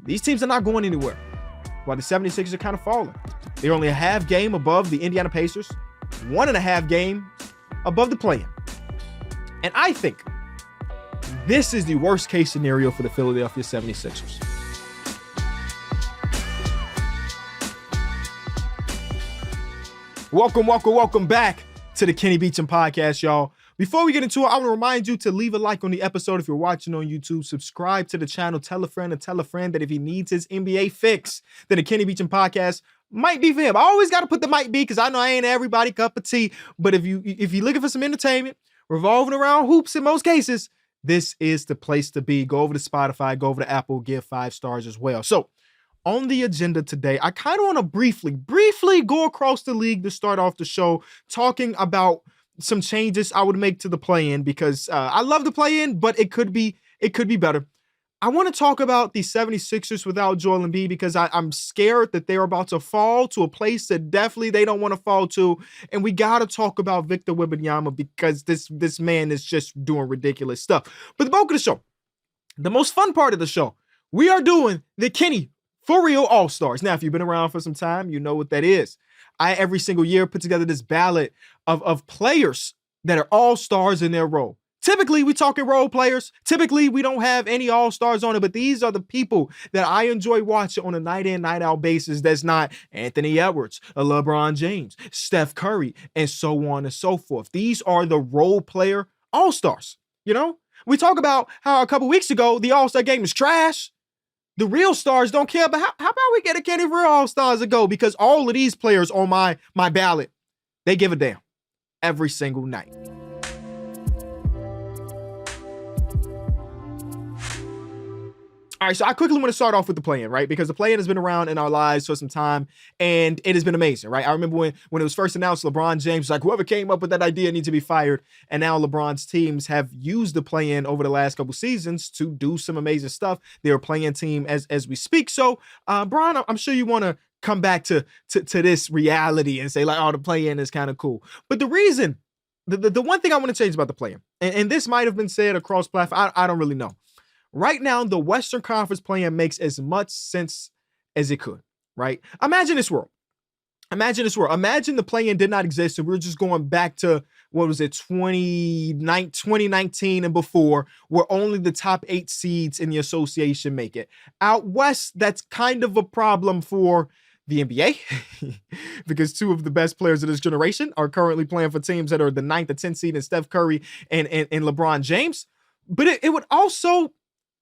these teams are not going anywhere, while the 76ers are kind of falling. They're only a half game above the Indiana Pacers, 1.5 game above the play-in. And I think this is the worst case scenario for the Philadelphia 76ers. Welcome back to the Kenny Beecham podcast, y'all. Before we get into it, I want to remind you to leave a like on the episode if you're watching on YouTube. Subscribe to the channel. Tell a friend that if he needs his NBA fix, then the Kenny Beecham podcast might be for him. I always got to put the might be because I know I ain't everybody cup of tea. But if you're looking for some entertainment revolving around hoops in most cases, this is the place to be. Go over to Spotify, go over to Apple, give 5 stars as well. So on the agenda today, I kind of want to briefly go across the league to start off the show, talking about some changes I would make to the play-in because I love the play-in, but it could be better. I want to talk about the 76ers without Joel Embiid because I'm scared that they're about to fall to a place that definitely they don't want to fall to. And we got to talk about Victor Wembanyama because this man is just doing ridiculous stuff. But the bulk of the show, the most fun part of the show, we are doing the Kenny For Real All-Stars. Now, if you've been around for some time, you know what that is. I, every single year, put together this ballot of players that are all-stars in their role. Typically, we talking role players. Typically, we don't have any all-stars on it, but these are the people that I enjoy watching on a night-in, night-out basis that's not Anthony Edwards, LeBron James, Steph Curry, and so on and so forth. These are the role player all-stars, you know? We talk about how a couple weeks ago, the all-star game is trash. The real stars don't care, but how about we get a Kenny for All-Stars to go? Because all of these players on my ballot, they give a damn every single night. All right, so I quickly want to start off with the play-in, right? Because the play-in has been around in our lives for some time, and it has been amazing, right? I remember when it was first announced, LeBron James was like, whoever came up with that idea needs to be fired. And now LeBron's teams have used the play-in over the last couple seasons to do some amazing stuff. They're a play-in team as we speak. So, Brian, I'm sure you want to come back to this reality and say, like, oh, the play-in is kind of cool. But the reason, the one thing I want to change about the play-in, and this might have been said across platform, I don't really know. Right now, the Western Conference play-in makes as much sense as it could, right? Imagine this world. Imagine the play-in did not exist, and we're just going back to, 2019 and before, where only the top 8 seeds in the association make it. Out West, that's kind of a problem for the NBA because 2 of the best players of this generation are currently playing for teams that are the 9th or 10th seed in Steph Curry and LeBron James. But it would also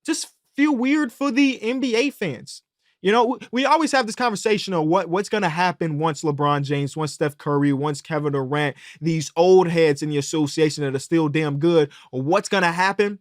just feel weird for the NBA fans. You know, we always have this conversation of what's going to happen once LeBron James, once Steph Curry, once Kevin Durant, these old heads in the association that are still damn good, or what's going to happen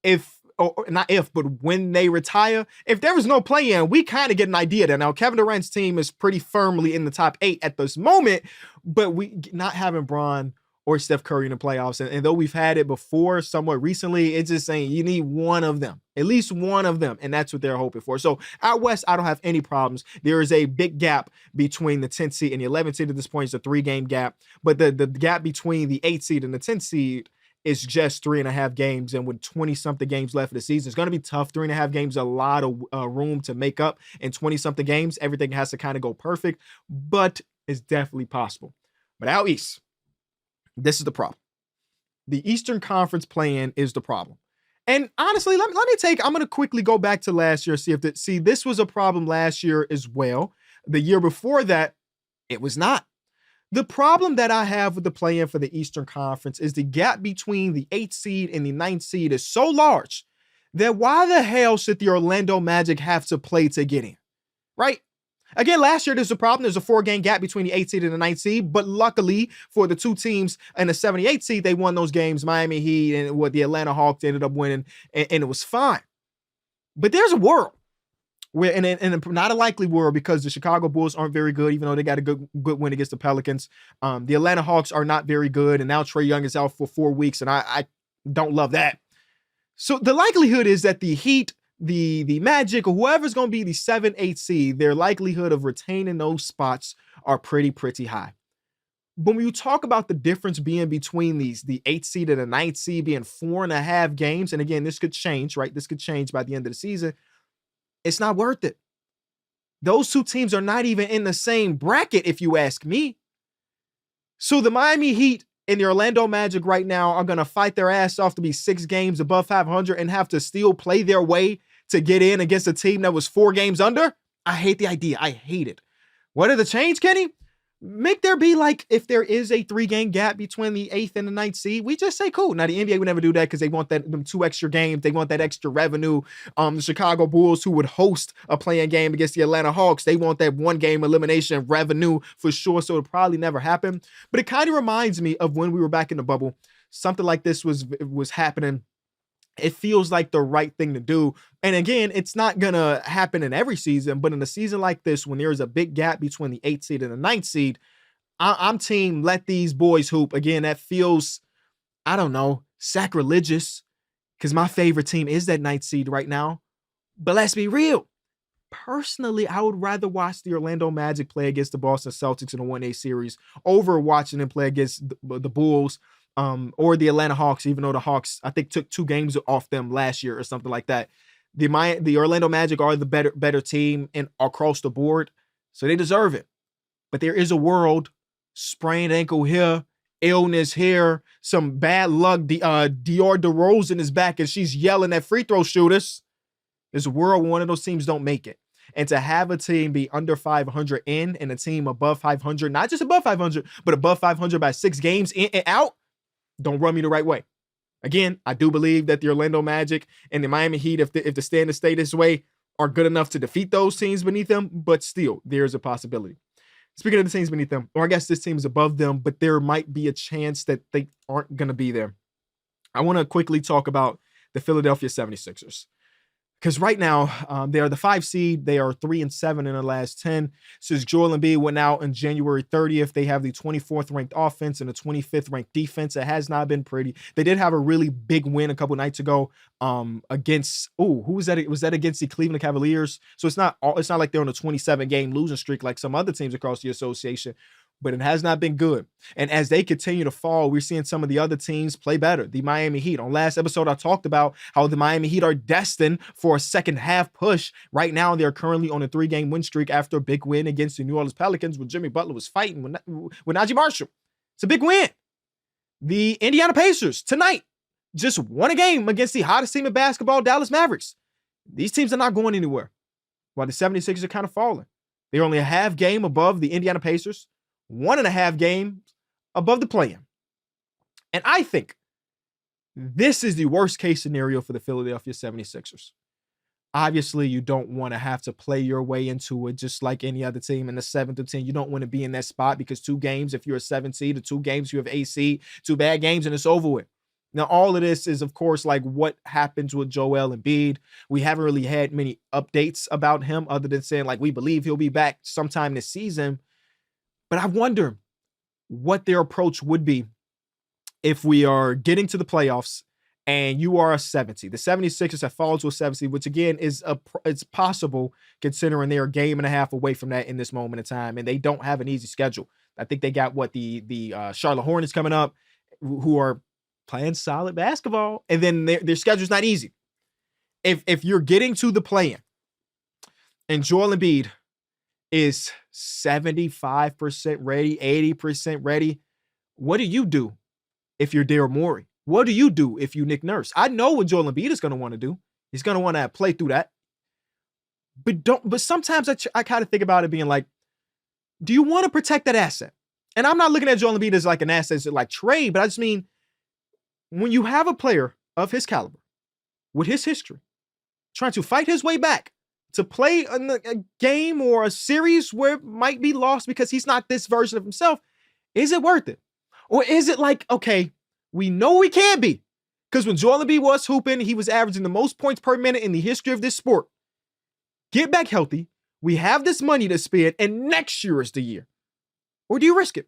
but when they retire. If there was no play-in, we kind of get an idea that now Kevin Durant's team is pretty firmly in the top 8 at this moment, but we not having Bron or Steph Curry in the playoffs. And though we've had it before somewhat recently, it's just saying you need one of them, at least one of them. And that's what they're hoping for. So out West, I don't have any problems. There is a big gap between the 10th seed and the 11th seed at this point. It's a 3-game gap. But the gap between the 8th seed and the 10th seed is just 3.5 games. And with 20-something games left of the season, it's going to be tough. 3.5 games, a lot of room to make up. In 20-something games, everything has to kind of go perfect. But it's definitely possible. But out East, this is the problem. The Eastern Conference play-in is the problem. And honestly, I'm going to quickly go back to last year, see this was a problem last year as well. The year before that, it was not. The problem that I have with the play-in for the Eastern Conference is the gap between the 8th seed and the 9th seed is so large that why the hell should the Orlando Magic have to play to get in, right? Again, last year, there's a problem. There's a 4-game gap between the 8th seed and the 9th seed. But luckily for the 2 teams in the 78th seed, they won those games, Miami Heat and what the Atlanta Hawks ended up winning, and it was fine. But there's a world where, in not a likely world, because the Chicago Bulls aren't very good, even though they got a good win against the Pelicans. The Atlanta Hawks are not very good, and now Trae Young is out for 4 weeks, and I don't love that. So the likelihood is that the Heat, the Magic, or whoever's going to be the 7th, 8th seed, their likelihood of retaining those spots are pretty high. But when you talk about the difference being between the 8th seed and the 9th seed being 4.5 games, and again, this could change, right? This could change by the end of the season. It's not worth it. Those two teams are not even in the same bracket, if you ask me. So the Miami Heat and the Orlando Magic right now are going to fight their ass off to be 6 games above 500 and have to still play their way to get in against a team that was 4 games under. I hate the idea. I hate it. What are the change, Kenny? Make there be like, if there is a 3-game gap between the 8th and the 9th seed, we just say cool. Now the NBA would never do that because they want them 2 extra games. They want that extra revenue. The Chicago Bulls, who would host a playing game against the Atlanta Hawks, they want that 1-game elimination revenue for sure. So it'll probably never happen. But it kind of reminds me of when we were back in the bubble. Something like this was happening. It feels like the right thing to do. And again, it's not going to happen in every season, but in a season like this, when there's a big gap between the 8th seed and the 9th seed, I'm team let these boys hoop. Again, that feels, I don't know, sacrilegious because my favorite team is that 9th seed right now. But let's be real. Personally, I would rather watch the Orlando Magic play against the Boston Celtics in a 1A series over watching them play against the Bulls. Or the Atlanta Hawks, even though the Hawks, I think, took 2 games off them last year or something like that. The Orlando Magic are the better team and across the board, so they deserve it. But there is a world, sprained ankle here, illness here, some bad luck. DeMar DeRozan is back and she's yelling at free throw shooters. There's a world where one of those teams don't make it. And to have a team be under 500 in and a team above 500, not just above 500, but above 500 by 6 games in and out, don't run me the right way. Again, I do believe that the Orlando Magic and the Miami Heat, if the standings stay this way, are good enough to defeat those teams beneath them, but still, there's a possibility. Speaking of the teams beneath them, or I guess this team is above them, but there might be a chance that they aren't going to be there. I want to quickly talk about the Philadelphia 76ers. Because right now, they are the 5 seed. They are 3-7 in the last 10. Since Joel Embiid went out on January 30th, they have the 24th ranked offense and the 25th ranked defense. It has not been pretty. They did have a really big win a couple nights ago against, who was that? Was that against the Cleveland Cavaliers? So it's not like they're on a 27-game losing streak like some other teams across the association. But it has not been good. And as they continue to fall, we're seeing some of the other teams play better. The Miami Heat. On last episode, I talked about how the Miami Heat are destined for a second half push. Right now, they're currently on a 3-game win streak after a big win against the New Orleans Pelicans when Jimmy Butler was fighting with Najee Marshall. It's a big win. The Indiana Pacers tonight just won a game against the hottest team in basketball, Dallas Mavericks. These teams are not going anywhere, while the 76ers are kind of falling. They're only a half game above the Indiana Pacers, 1.5 games above the play-in. And I think this is the worst case scenario for the Philadelphia 76ers. Obviously, you don't want to have to play your way into it just like any other team in the 7th to 10. You don't want to be in that spot because 2 games, if you're a 7 seed, or 2 games, you have AC, 2 bad games, and it's over with. Now, all of this is, of course, like what happens with Joel Embiid. We haven't really had many updates about him other than saying, like, we believe he'll be back sometime this season. But I wonder what their approach would be if we are getting to the playoffs and you are a 70. The 76ers have fallen to a 70, which again it's possible considering they are a game and a half away from that in this moment in time, and they don't have an easy schedule. I think they got the Charlotte Hornets coming up, who are playing solid basketball, and then their schedule's not easy. If you're getting to the play-in and Joel Embiid is 75% ready, 80% ready, what do you do if you're Daryl Morey? What do you do if you Nick Nurse? I know what Joel Embiid is going to want to do. He's going to want to play through that. But sometimes I kind of think about it being like, do you want to protect that asset? And I'm not looking at Joel Embiid as like an asset to like trade, but I just mean when you have a player of his caliber with his history trying to fight his way back to play a game or a series where it might be lost because he's not this version of himself, is it worth it? Or is it like, okay, we know we can't be, because when Joel Embiid was hooping, he was averaging the most points per minute in the history of this sport. Get back healthy. We have this money to spend, and next year is the year. Or do you risk it?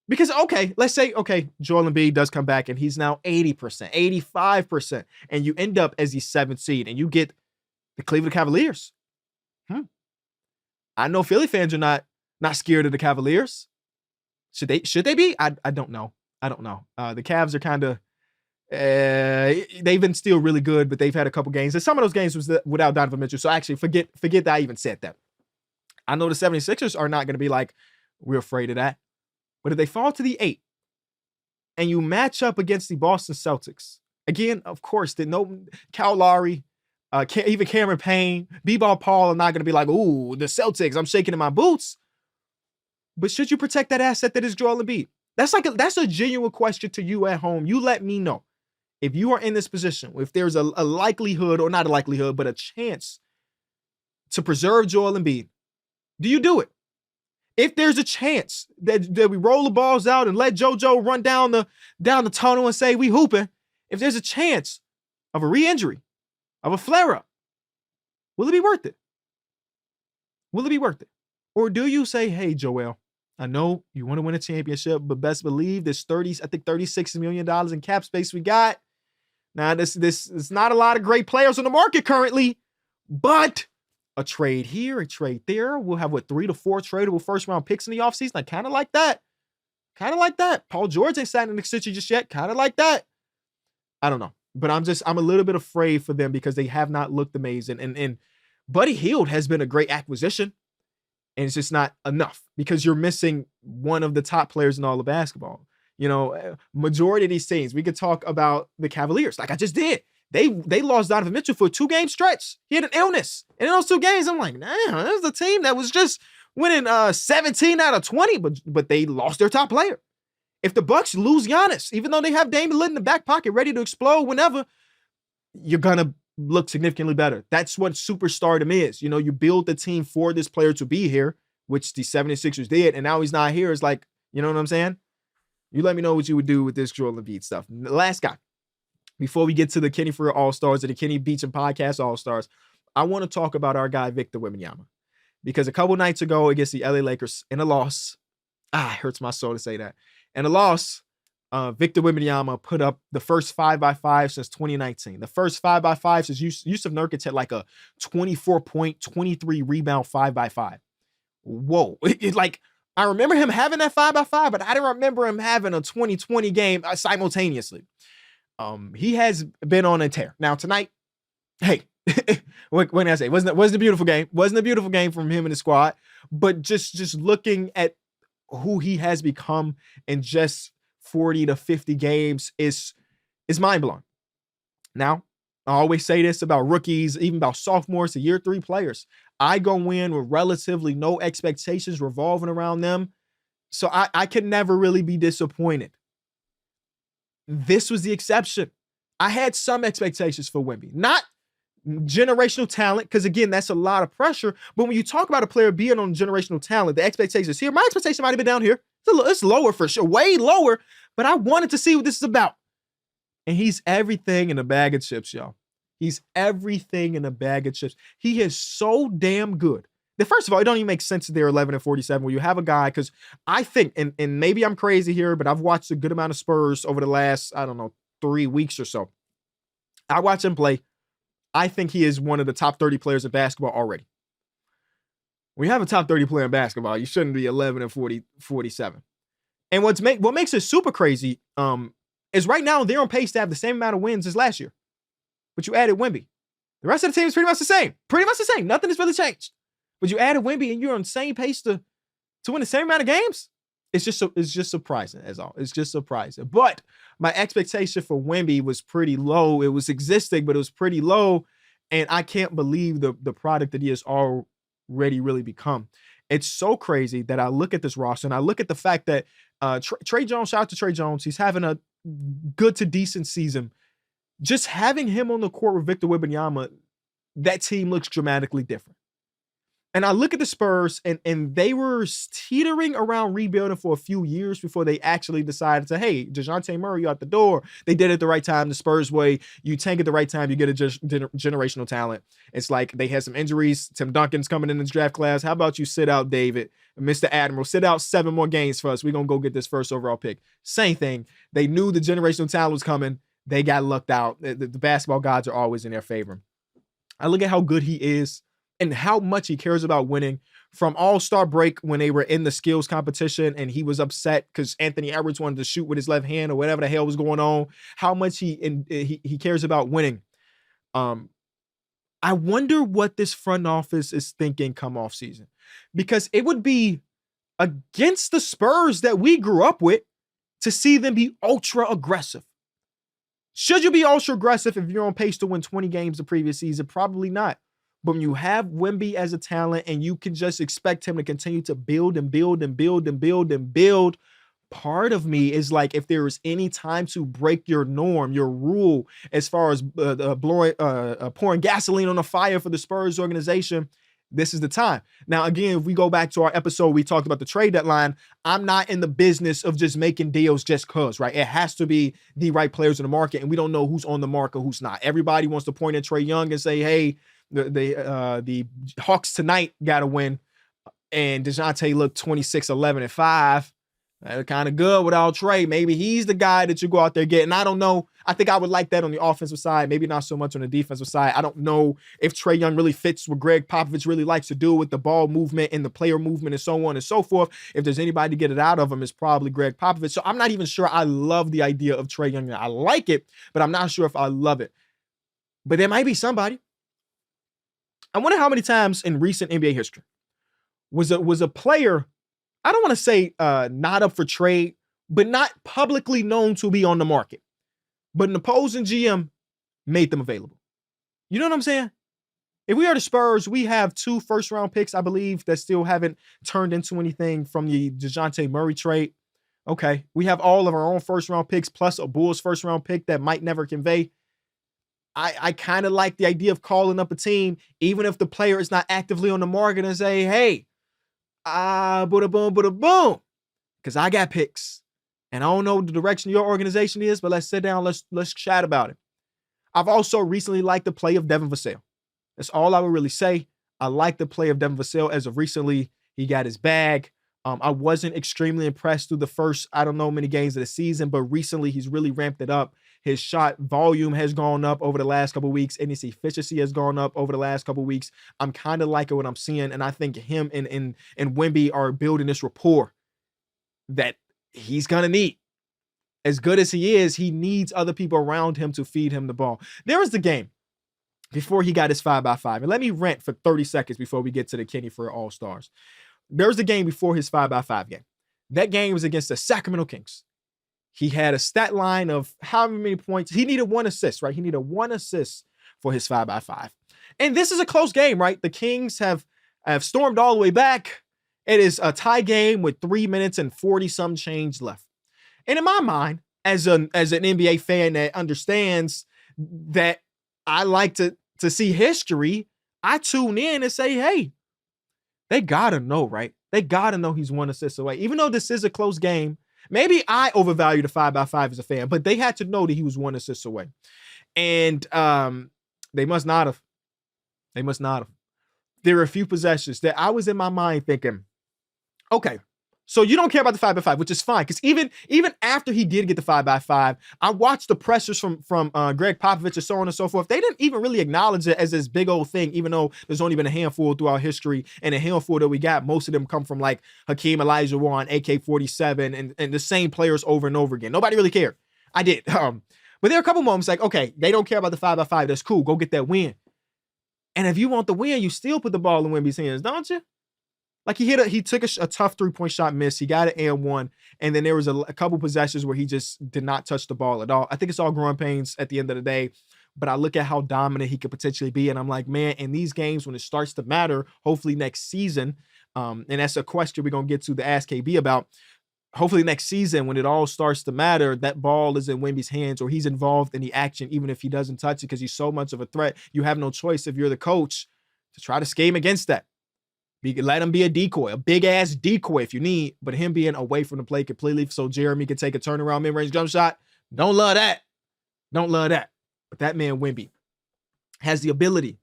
Because, okay, let's say, okay, Joel Embiid does come back and he's now 80%, 85%, and you end up as the 7th seed and you get the Cleveland Cavaliers. I know Philly fans are not scared of the Cavaliers. Should they be? I don't know. The Cavs are kind of, They've been still really good, but they've had a couple games. And some of those games was without Donovan Mitchell. So actually, forget that I even said that. I know the 76ers are not going to be like, we're afraid of that. But if they fall to the 8 and you match up against the Boston Celtics, again, of course, Kyle Lowry, even Cameron Payne, B-Ball Paul are not going to be like, ooh, the Celtics, I'm shaking in my boots. But should you protect that asset that is Joel Embiid? That's a genuine question to you at home. You let me know. If you are in this position, if there's a likelihood, or not a likelihood, but a chance to preserve Joel Embiid, do you do it? If there's a chance that we roll the balls out and let JoJo run down the tunnel and say we hooping, if there's a chance of a re-injury, of a flare-up, will it be worth it? Will it be worth it? Or do you say, hey, Joel, I know you want to win a championship, but best believe there's $36 million in cap space we got. Now, this is not a lot of great players on the market currently, but a trade here, a trade there. We'll have 3 to 4 tradable first-round picks in the offseason. I kind of like that. Kind of like that. Paul George ain't signed an extension just yet. Kind of like that. I don't know. But I'm a little bit afraid for them because they have not looked amazing. And Buddy Hield has been a great acquisition. And it's just not enough because you're missing one of the top players in all of basketball. You know, majority of these teams, we could talk about the Cavaliers, like I just did. They lost Donovan Mitchell for a 2-game stretch. He had an illness. And in those 2 games, I'm like, nah, that was a team that was just winning 17 out of 20, but they lost their top player. If the Bucks lose Giannis, even though they have Damian Lillard in the back pocket ready to explode whenever, you're going to look significantly better. That's what superstardom is. You know, you build the team for this player to be here, which the 76ers did, and now he's not here. It's like, you know what I'm saying? You let me know what you would do with this Joel Embiid stuff. The last guy, before we get to the Kenny Freer All-Stars or the Kenny Beecham Podcast All-Stars, I want to talk about our guy, Victor Wembanyama. Because a couple nights ago against the LA Lakers in a loss, it hurts my soul to say that. In a loss, Victor Wembanyama put up the first 5x5 since 2019. The first 5x5 since Yusuf Nurkic had like a 24-point, 23-rebound 5x5. Whoa. I remember him having that 5x5, but I didn't remember him having a 20-20 game simultaneously. He has been on a tear. Now tonight, hey, what can I say? Wasn't a beautiful game. Wasn't a beautiful game from him and the squad, but just looking at who he has become in just 40 to 50 games is mind-blowing. Now, I always say this about rookies, even about sophomores, the year 3 players. I go in with relatively no expectations revolving around them, so I can never really be disappointed. This was the exception. I had some expectations for Wemby. Not generational talent, because again, that's a lot of pressure. But when you talk about a player being on generational talent, the expectations here, my expectation might have been down here. It's lower for sure, way lower. But I wanted to see what this is about. And he's everything in a bag of chips, y'all. He's everything in a bag of chips. He is so damn good. First of all, it don't even make sense that they're 11-47 where you have a guy, because I think, and maybe I'm crazy here, but I've watched a good amount of Spurs over the last, 3 weeks or so. I watch him play. I think he is one of the top 30 players in basketball already. When you have a top 30 player in basketball, you shouldn't be 11-47. And what makes it super crazy is right now they're on pace to have the same amount of wins as last year. But you added Wemby. The rest of the team is pretty much the same. Pretty much the same. Nothing has really changed. But you added Wemby and you're on the same pace to win the same amount of games. It's just surprising, as all. It's just surprising. But my expectation for Wemby was pretty low. It was existing, but it was pretty low. And I can't believe the product that he has already really become. It's so crazy that I look at this roster and I look at the fact that Trey Jones, shout out to Trey Jones, he's having a good to decent season. Just having him on the court with Victor Wembanyama, that team looks dramatically different. And I look at the Spurs, and they were teetering around rebuilding for a few years before they actually decided to, hey, DeJounte Murray, you out the door. They did it the right time, the Spurs way. You tank at the right time, you get a generational talent. It's like they had some injuries. Tim Duncan's coming in the draft class. How about you sit out David, Mr. Admiral? Sit out 7 more games for us. We're going to go get this first overall pick. Same thing. They knew the generational talent was coming. They got lucked out. The basketball gods are always in their favor. I look at how good he is. and how much he cares about winning. From All-Star break when they were in the skills competition and he was upset because Anthony Edwards wanted to shoot with his left hand or whatever the hell was going on, how much he cares about winning. I wonder what this front office is thinking come off season, because it would be against the Spurs that we grew up with to see them be ultra aggressive. Should you be ultra aggressive if you're on pace to win 20 games the previous season? Probably not. But when you have Wemby as a talent and you can just expect him to continue to build and build and build and build and build, part of me is like, if there is any time to break your norm, your rule, as far as pouring gasoline on the fire for the Spurs organization, this is the time. Now, again, if we go back to our episode, we talked about the trade deadline. I'm not in the business of just making deals just cause, right? It has to be the right players in the market, and we don't know who's on the market, who's not. Everybody wants to point at Trae Young and say, hey, the Hawks tonight got to win, and DeJounte looked 26, 11, and 5. That's kind of good without Trae. Maybe he's the guy that you go out there get. And I don't know. I think I would like that on the offensive side. Maybe not so much on the defensive side. I don't know if Trae Young really fits what Greg Popovich really likes to do with the ball movement and the player movement and so on and so forth. If there's anybody to get it out of him, it's probably Greg Popovich. So I'm not even sure I love the idea of Trae Young. I like it, but I'm not sure if I love it. But there might be somebody. I wonder how many times in recent NBA history was a player, I don't want to say not up for trade, but not publicly known to be on the market, but an opposing GM made them available. You know what I'm saying? If we are the Spurs, we have 2 first-round picks, I believe, that still haven't turned into anything from the DeJounte Murray trade. Okay, we have all of our own first-round picks plus a Bulls first-round pick that might never convey. I kind of like the idea of calling up a team, even if the player is not actively on the market, and say, hey, boom, because I got picks. And I don't know what the direction your organization is, but let's sit down, let's chat about it. I've also recently liked the play of Devin Vassell. That's all I would really say. I like the play of Devin Vassell. As of recently, he got his bag. I wasn't extremely impressed through the first, I don't know, many games of the season, but recently he's really ramped it up. His shot volume has gone up over the last couple of weeks, and his efficiency has gone up over the last couple of weeks. I'm kind of liking what I'm seeing, and I think him and Wemby are building this rapport that he's going to need. As good as he is, he needs other people around him to feed him the ball. There was the game before he got his 5x5, and let me rant for 30 seconds before we get to the Kenny for All-Stars. There was the game before his 5x5 game. That game was against the Sacramento Kings. He had a stat line of how many points. He needed 1 assist, right? He needed 1 assist for his 5x5. And this is a close game, right? The Kings have stormed all the way back. It is a tie game with 3 minutes and 40-some change left. And in my mind, as an NBA fan that understands that I like to see history, I tune in and say, hey, they got to know, right? They got to know he's 1 assist away. Even though this is a close game, maybe I overvalue the 5x5 as a fan, but they had to know that he was 1 assist away. And they must not have. They must not have. There were a few possessions that I was in my mind thinking, okay, so you don't care about the 5x5, which is fine. Because even after he did get the 5x5, I watched the pressers from Greg Popovich and so on and so forth. They didn't even really acknowledge it as this big old thing, even though there's only been a handful throughout history. And a handful that we got, most of them come from like Hakeem Olajuwon, AK-47, and the same players over and over again. Nobody really cared. I did. But there are a couple moments like, okay, they don't care about the 5x5. That's cool. Go get that win. And if you want the win, you still put the ball in Wemby's hands, don't you? Like he took a tough 3-point shot miss. He got an and 1. And then there was a couple possessions where he just did not touch the ball at all. I think it's all growing pains at the end of the day. But I look at how dominant he could potentially be. And I'm like, man, in these games, when it starts to matter, hopefully next season, and that's a question we're going to get to Ask KB about. Hopefully next season, when it all starts to matter, that ball is in Wemby's hands or he's involved in the action, even if he doesn't touch it because he's so much of a threat. You have no choice if you're the coach to try to scheme against that. Let him be a decoy, a big-ass decoy if you need, but him being away from the play completely so Jeremy can take a turnaround mid-range jump shot, don't love that. Don't love that. But that man Wemby has the ability.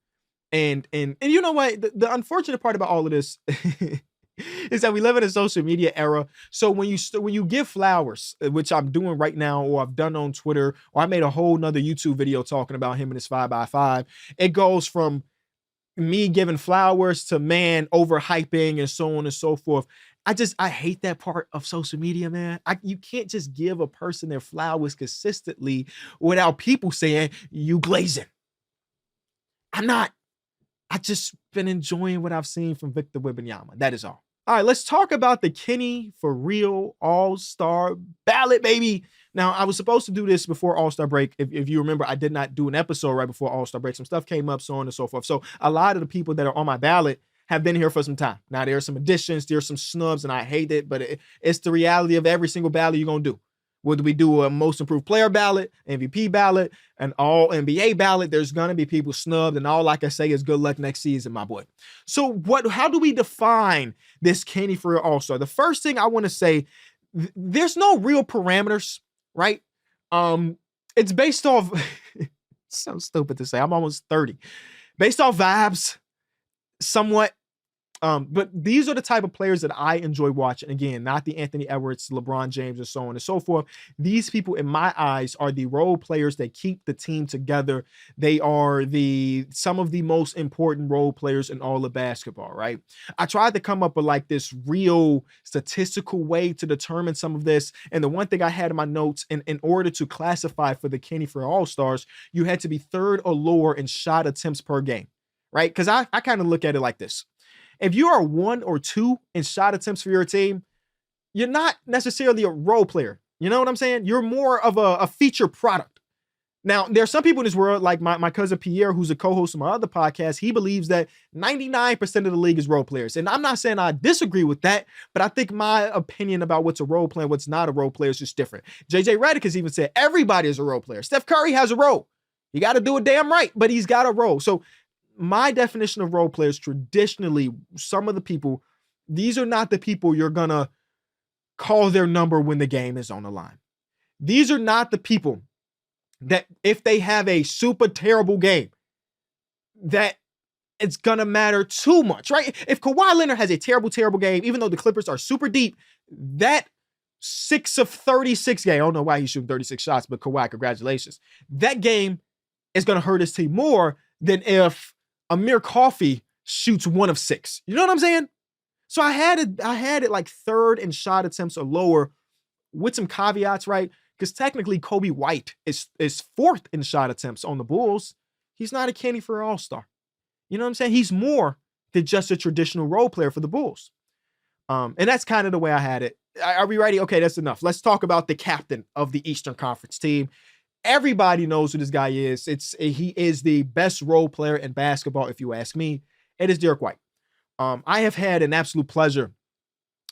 And you know what? The unfortunate part about all of this is that we live in a social media era. So when you give flowers, which I'm doing right now, or I've done on Twitter, or I made a whole nother YouTube video talking about him and his 5x5, it goes from me giving flowers to man overhyping and so on and so forth. I hate that part of social media, man. You can't just give a person their flowers consistently without people saying you glazing. I'm not. I just been enjoying what I've seen from Victor Wembanyama. That is all. All right, let's talk about the Kenny for Real All-Star ballot, baby. Now, I was supposed to do this before All-Star break. If you remember, I did not do an episode right before All-Star break. Some stuff came up, so on and so forth. So a lot of the people that are on my ballot have been here for some time. Now, there are some additions, there's some snubs, and I hate it, but it's the reality of every single ballot you're going to do. Whether we do a most improved player ballot, MVP ballot, an all NBA ballot, there's going to be people snubbed. And all I can say is good luck next season, my boy. So how do we define this Kenny for Real All-Star? The first thing I want to say, there's no real parameters, right? It's based off, so stupid to say, I'm almost 30. Based off vibes, somewhat. But these are the type of players that I enjoy watching. Again, not the Anthony Edwards, LeBron James, and so on and so forth. These people, in my eyes, are the role players that keep the team together. They are some of the most important role players in all of basketball, right? I tried to come up with like this real statistical way to determine some of this. And the one thing I had in my notes, in order to classify for the Kenny for All-Stars, you had to be third or lower in shot attempts per game, right? Because I kind of look at it like this. If you are 1 or 2 in shot attempts for your team, you're not necessarily a role player. You know what I'm saying? You're more of a feature product. Now, there are some people in this world, like my cousin Pierre, who's a co-host of my other podcast. He believes that 99% of the league is role players. And I'm not saying I disagree with that, but I think my opinion about what's a role player and what's not a role player is just different. JJ Redick has even said everybody is a role player. Steph Curry has a role. You got to do it damn right, but he's got a role. So my definition of role players, traditionally, some of the people, these are not the people you're going to call their number when the game is on the line. These are not the people that if they have a super terrible game, that it's going to matter too much, right? If Kawhi Leonard has a terrible, terrible game, even though the Clippers are super deep, that 6 of 36 game, I don't know why he's shooting 36 shots, but Kawhi, congratulations. That game is going to hurt his team more than if Amir Coffey shoots 1 of 6. You know what I'm saying? So I had it like third in shot attempts or lower with some caveats, right? Because technically Kobe White is fourth in shot attempts on the Bulls. He's not a Kenny for All-Star. You know what I'm saying? He's more than just a traditional role player for the Bulls. And that's kind of the way I had it. Are we ready? Okay, that's enough. Let's talk about the captain of the Eastern Conference team. Everybody knows who this guy is. He is the best role player in basketball, if you ask me. It is Derek White. I have had an absolute pleasure,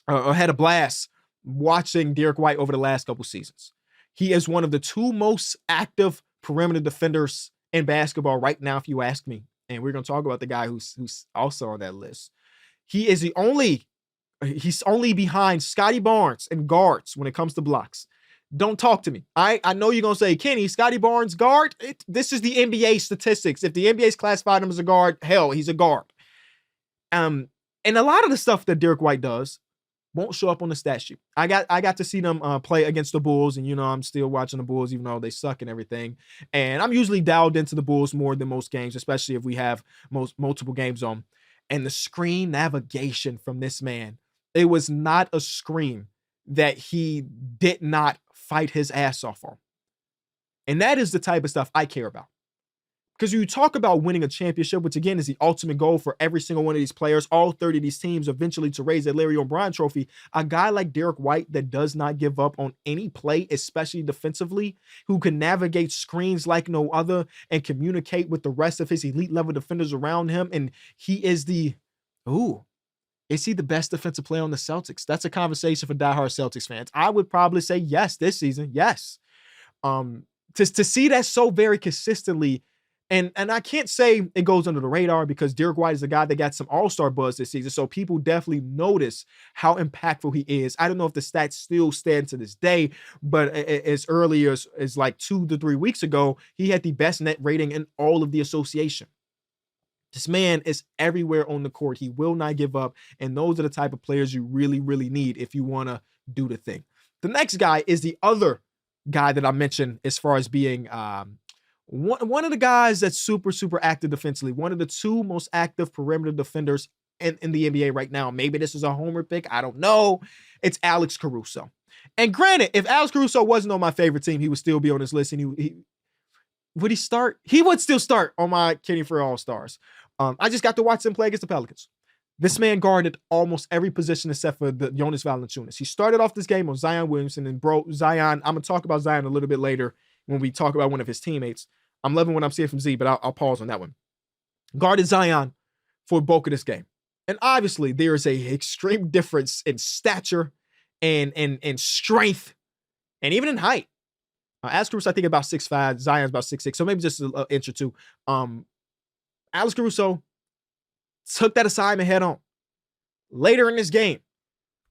or had a blast watching Derek White over the last couple seasons. He is one of the 2 most active perimeter defenders in basketball right now, if you ask me. And we're going to talk about the guy who's also on that list. He's only behind Scotty Barnes in guards when it comes to blocks. Don't talk to me. I know you're going to say, Kenny, Scotty Barnes guard? This is the NBA statistics. If the NBA's classified him as a guard, hell, he's a guard. And a lot of the stuff that Derek White does won't show up on the stat sheet. I got to see them play against the Bulls, and I'm still watching the Bulls even though they suck and everything. And I'm usually dialed into the Bulls more than most games, especially if we have multiple games on. And the screen navigation from this man, it was not a screen that he did not fight his ass off on. And that is the type of stuff I care about. Because you talk about winning a championship, which again is the ultimate goal for every single one of these players, all 30 of these teams eventually to raise that Larry O'Brien trophy. A guy like Derek White that does not give up on any play, especially defensively, who can navigate screens like no other and communicate with the rest of his elite level defenders around him. And he is is he the best defensive player on the Celtics? That's a conversation for diehard Celtics fans. I would probably say yes this season. Yes. To see that so very consistently, and I can't say it goes under the radar because Derek White is a guy that got some all-star buzz this season, so people definitely notice how impactful he is. I don't know if the stats still stand to this day, but as early as like 2 to 3 weeks ago, he had the best net rating in all of the association. This man is everywhere on the court. He will not give up. And those are the type of players you really, really need if you want to do the thing. The next guy is the other guy that I mentioned as far as being One of the guys that's super, super active defensively, one of the two most active perimeter defenders in the NBA right now. Maybe this is a homer pick. I don't know. It's Alex Caruso. And granted, if Alex Caruso wasn't on my favorite team, he would still be on this list. And would he start? He would still start on my Kenny for All-Stars. I just got to watch him play against the Pelicans. This man guarded almost every position except for the Jonas Valanciunas. He started off this game on Zion Williamson, and bro, Zion, I'm going to talk about Zion a little bit later when we talk about one of his teammates. I'm loving what I'm seeing from Z, but I'll pause on that one. Guarded Zion for bulk of this game. And obviously, there is a extreme difference in stature and strength, and even in height. Alex Caruso, I think about 6'5", Zion's about 6'6", so maybe just an inch or two. Alex Caruso took that assignment head on. Later in this game,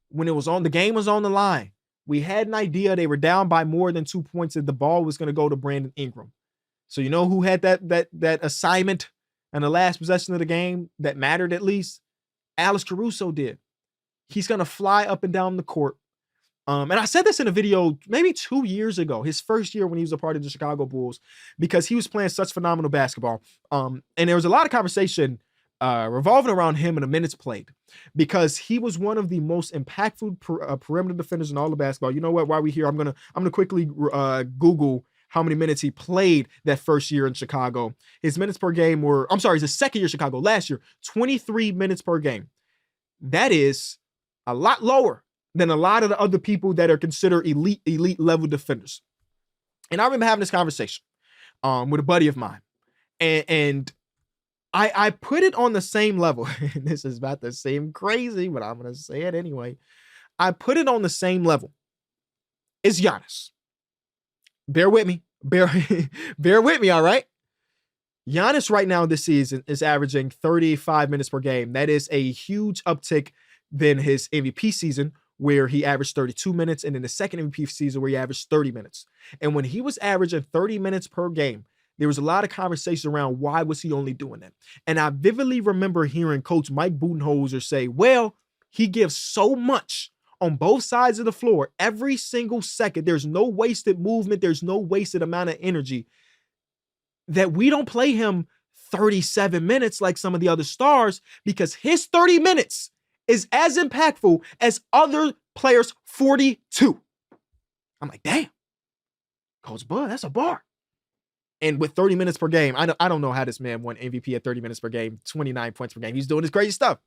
when the game was on the line, we had an idea they were down by more than 2 points and the ball was going to go to Brandon Ingram. So you know who had that assignment in the last possession of the game that mattered at least? Alex Caruso did. He's going to fly up and down the court. And I said this in a video maybe 2 years ago, his first year when he was a part of the Chicago Bulls, because he was playing such phenomenal basketball. And there was a lot of conversation revolving around him and the minutes played, because he was one of the most impactful perimeter defenders in all of basketball. You know what? While we're here, I'm gonna quickly Google how many minutes he played that first year in Chicago. His minutes per game his second year in Chicago last year, 23 minutes per game. That is a lot lower than a lot of the other people that are considered elite level defenders. And I remember having this conversation with a buddy of mine, and I put it on the same level. This is about to seem crazy, but I'm going to say it anyway. I put it on the same level. It's Giannis. Bear with me. Bear with me, all right? Giannis right now this season is averaging 35 minutes per game. That is a huge uptick than his MVP season, where he averaged 32 minutes, and in the second MVP season where he averaged 30 minutes. And when he was averaging 30 minutes per game, there was a lot of conversation around why was he only doing that. And I vividly remember hearing Coach Mike Budenholzer say, well, he gives so much on both sides of the floor every single second. There's no wasted movement. There's no wasted amount of energy, that we don't play him 37 minutes like some of the other stars, because his 30 minutes is as impactful as other players' 42. I'm like, damn, Coach Bud, that's a bar. And with 30 minutes per game, I don't know how this man won MVP at 30 minutes per game, 29 points per game. He's doing this crazy stuff.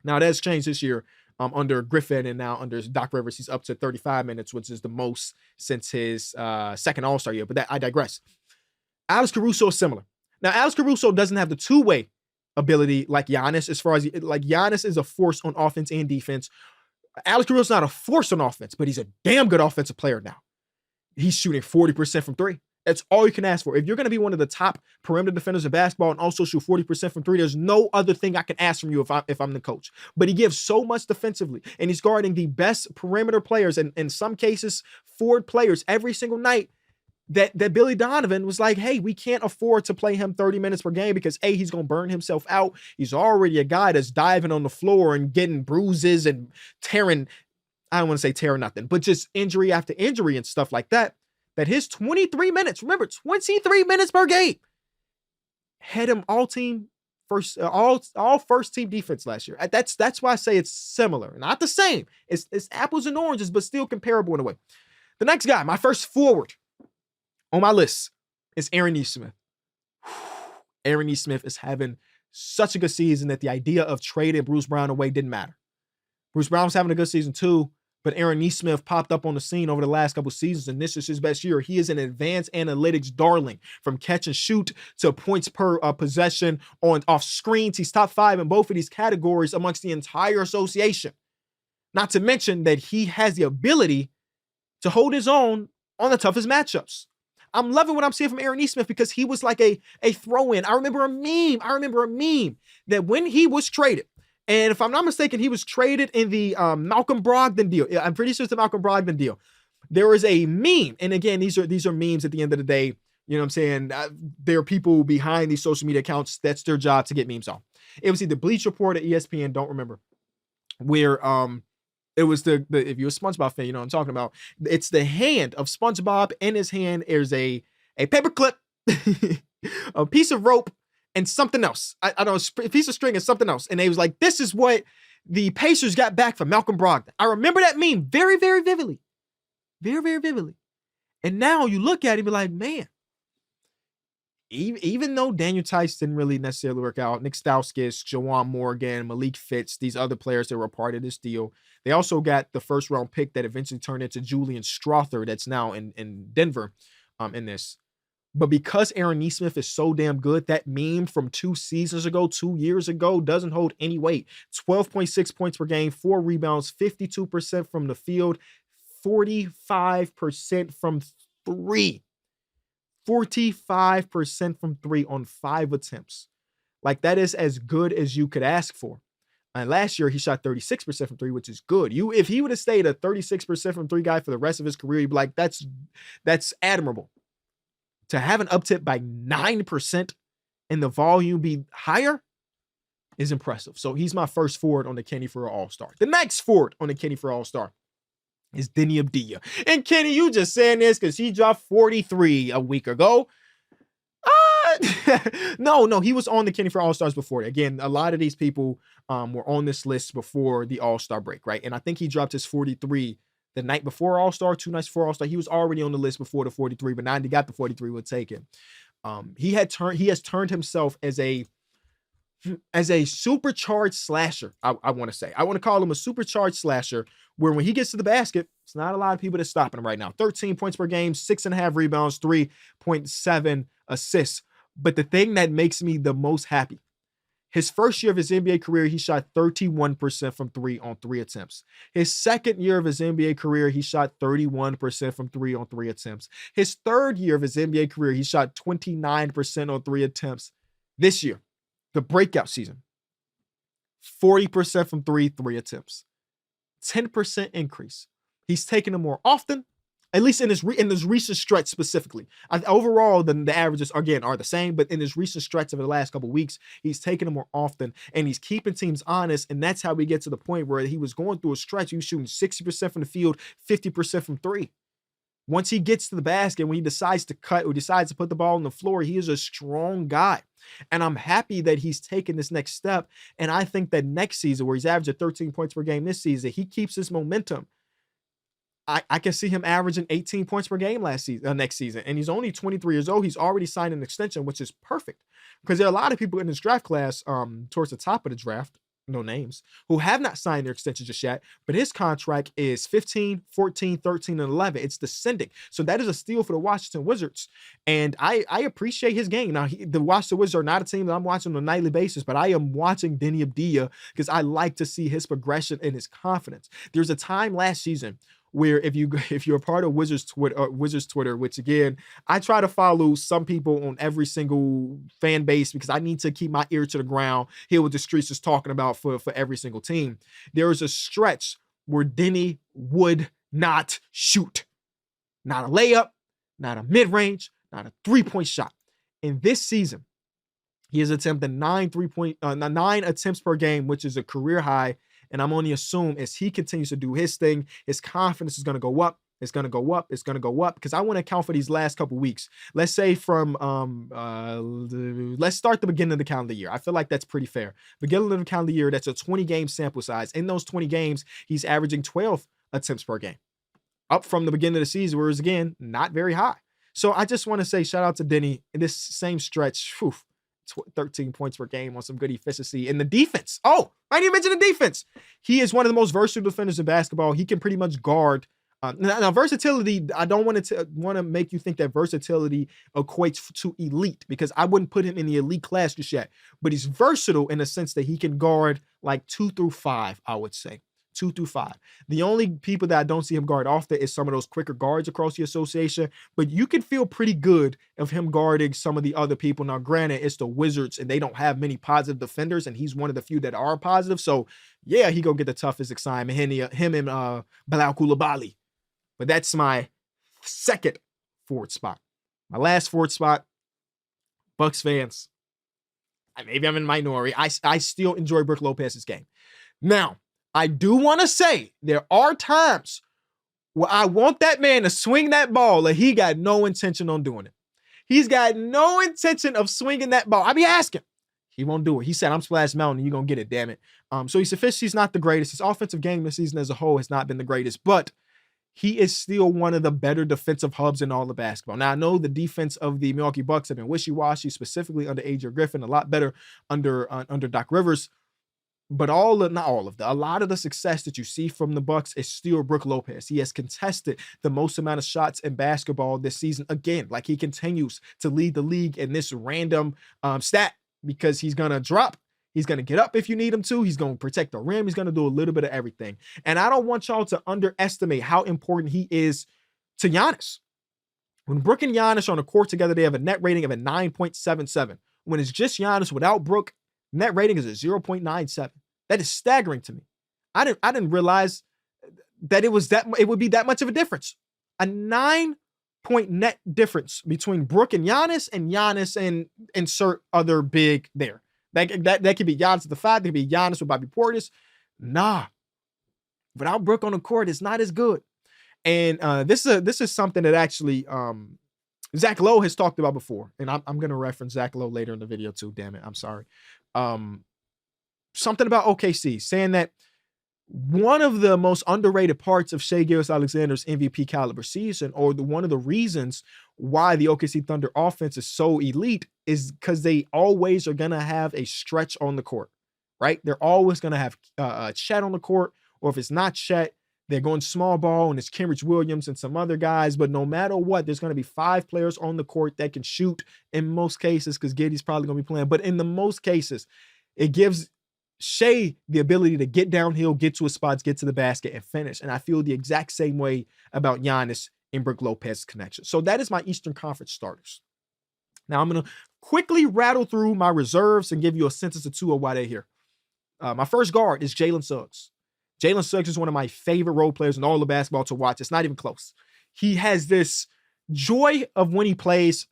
Now, that's changed this year under Griffin, and now under Doc Rivers, he's up to 35 minutes, which is the most since his second All-Star year. But I digress. Alex Caruso is similar. Now, Alex Caruso doesn't have the two-way ability like Giannis, as far as Giannis is a force on offense and defense. Alex Caruso's not a force on offense, but he's a damn good offensive player now. He's shooting 40% from three. That's all you can ask for. If you're going to be one of the top perimeter defenders of basketball and also shoot 40% from three, there's no other thing I can ask from you if I'm the coach. But he gives so much defensively, and he's guarding the best perimeter players, and in some cases, forward players every single night, that Billy Donovan was like, hey, we can't afford to play him 30 minutes per game, because A, he's going to burn himself out. He's already a guy that's diving on the floor and getting bruises and tearing, I don't want to say tearing nothing, but just injury after injury and stuff like that. That his 23 minutes, remember, 23 minutes per game, had him all first team defense last year. That's why I say it's similar. Not the same. It's apples and oranges, but still comparable in a way. The next guy, my first forward on my list, is Aaron Nesmith. Aaron Nesmith is having such a good season that the idea of trading Bruce Brown away didn't matter. Bruce Brown was having a good season too, but Aaron Nesmith popped up on the scene over the last couple seasons, and this is his best year. He is an advanced analytics darling, from catch and shoot to points per possession off screens. He's top 5 in both of these categories amongst the entire association. Not to mention that he has the ability to hold his own on the toughest matchups. I'm loving what I'm seeing from Aaron Nesmith, because he was like a throw-in. I remember a meme that when he was traded, and if I'm not mistaken, he was traded in the Malcolm Brogdon deal. I'm pretty sure it's the Malcolm Brogdon deal. There was a meme, and again, these are memes at the end of the day. You know what I'm saying? There are people behind these social media accounts. That's their job, to get memes on. It was either Bleach Report or ESPN, don't remember, where it was the if you're a SpongeBob fan, you know what I'm talking about. It's the hand of SpongeBob. In his hand is a paper clip a piece of rope and something else. I don't know, a piece of string and something else. And they was like, this is what the Pacers got back from Malcolm Brogdon. I remember that meme very, very vividly. Very, very vividly. And now you look at it and be like, man, even though Daniel Tice didn't really necessarily work out, Nick Stauskas, Jawan Morgan, Malik Fitz, these other players that were a part of this deal, they also got the first round pick that eventually turned into Julian Strother that's now in Denver in this. But because Aaron Nesmith is so damn good, that meme from 2 seasons ago, 2 years ago, doesn't hold any weight. 12.6 points per game, 4 rebounds, 52% from the field, 45% from 3. 45% from 3 on 5 attempts. Like, that is as good as you could ask for. And last year, he shot 36% from 3, which is good. If he would have stayed a 36% from 3 guy for the rest of his career, you'd be like, that's admirable. To have an uptick by 9% and the volume be higher is impressive. So he's my first forward on the Kenny for All-Star. The next forward on the Kenny for All-Star is Deni Avdija. And Kenny, you just saying this because he dropped 43 a week ago. No, he was on the Kenny for All-Stars before. Again, a lot of these people were on this list before the All-Star break, right? And I think he dropped his 43 the night before All-Star, 2 nights before All-Star. He was already on the list before the 43, but now he got the 43, we'll take him. He has turned himself as a supercharged slasher, I want to say. I want to call him a supercharged slasher, where when he gets to the basket, it's not a lot of people that's stopping him right now. 13 points per game, 6.5 rebounds, 3.7 assists. But the thing that makes me the most happy, his first year of his NBA career, he shot 31% from 3 on 3 attempts. His second year of his NBA career, he shot 31% from 3 on 3 attempts. His third year of his NBA career, he shot 29% on 3 attempts. This year, the breakout season, 40% from 3 attempts. 10% increase. He's taking them more often, at least in this recent stretch specifically. Overall, the averages, again, are the same, but in this recent stretch of the last couple of weeks, he's taking them more often, and he's keeping teams honest, and that's how we get to the point where he was going through a stretch. He was shooting 60% from the field, 50% from 3. Once he gets to the basket, when he decides to cut or decides to put the ball on the floor, he is a strong guy. And I'm happy that he's taken this next step, and I think that next season, where he's averaging 13 points per game this season, he keeps this momentum. I can see him averaging 18 points per game next season. And he's only 23 years old. He's already signed an extension, which is perfect. Because there are a lot of people in this draft class towards the top of the draft, no names, who have not signed their extension just yet. But his contract is 15, 14, 13, and 11. It's descending. So that is a steal for the Washington Wizards. And I appreciate his game. Now, the Washington Wizards are not a team that I'm watching on a nightly basis, but I am watching Deni Avdija because I like to see his progression and his confidence. There's a time last season where if you're a part of Wizards Twitter, which again, I try to follow some people on every single fan base because I need to keep my ear to the ground, hear what the streets is talking about for every single team. There was a stretch where Deni would not shoot. Not a layup, not a mid-range, not a 3-point shot. In this season, he has attempted 9 attempts per game, which is a career high. And I'm only assuming as he continues to do his thing, his confidence is going to go up. It's going to go up. It's going to go up because I want to account for these last couple weeks. Let's say from let's start the beginning of the calendar year. I feel like that's pretty fair. Beginning of the calendar year, that's a 20-game sample size. In those 20 games, he's averaging 12 attempts per game, up from the beginning of the season, where it's again not very high. So I just want to say shout out to Deni in this same stretch. 13 points per game on some good efficiency. And the defense. Oh, I didn't mention the defense. He is one of the most versatile defenders in basketball. He can pretty much guard. Now, versatility, I don't want to make you think that versatility equates to elite, because I wouldn't put him in the elite class just yet. But he's versatile in the sense that he can guard like 2 through 5, I would say. 2 through 5. The only people that I don't see him guard often is some of those quicker guards across the association, but you can feel pretty good of him guarding some of the other people. Now, granted, it's the Wizards and they don't have many positive defenders, and he's one of the few that are positive. So yeah, he gonna get the toughest assignment, him and Bilal Coulibaly. But that's my second forward spot. My last forward spot, Bucks fans. Maybe I'm in minority. I still enjoy Brook Lopez's game. Now, I do want to say there are times where I want that man to swing that ball and he got no intention on doing it. He's got no intention of swinging that ball. I be asking. He won't do it. He said, I'm Splash Mountain. You're going to get it, damn it. So his efficiency is not the greatest. His offensive game this season as a whole has not been the greatest, but he is still one of the better defensive hubs in all of basketball. Now, I know the defense of the Milwaukee Bucks have been wishy-washy, specifically under Adrian Griffin, a lot better under Doc Rivers. But a lot of the success that you see from the Bucks is still Brook Lopez. He has contested the most amount of shots in basketball this season. Again, like he continues to lead the league in this random stat because he's going to drop. He's going to get up if you need him to. He's going to protect the rim. He's going to do a little bit of everything. And I don't want y'all to underestimate how important he is to Giannis. When Brook and Giannis are on the court together, they have a net rating of a 9.77. When it's just Giannis without Brook, net rating is a 0.97. That is staggering to me. I didn't realize that it would be that much of a difference. A 9-point net difference between Brook and Giannis and insert other big there. That could be Giannis at the 5. That could be Giannis with Bobby Portis. Nah. Without Brook on the court, it's not as good. And this is something that actually Zach Lowe has talked about before. And I'm going to reference Zach Lowe later in the video too. Damn it. I'm sorry. Something about OKC, saying that one of the most underrated parts of Shai Gilgeous-Alexander's MVP caliber season, or one of the reasons why the OKC Thunder offense is so elite, is because they always are going to have a stretch on the court, right? They're always going to have Chet on the court, or if it's not Chet, they're going small ball and it's Kenrich Williams and some other guys. But no matter what, there's going to be 5 players on the court that can shoot in most cases, because Giddey's probably going to be playing. But in the most cases, it gives Shai the ability to get downhill, get to his spots, get to the basket, and finish. And I feel the exact same way about Giannis and Brook Lopez's connection. So that is my Eastern Conference starters. Now I'm going to quickly rattle through my reserves and give you a sentence or two of why they're here. My first guard is Jalen Suggs. Jalen Suggs is one of my favorite role players in all of basketball to watch. It's not even close. He has this joy of when he plays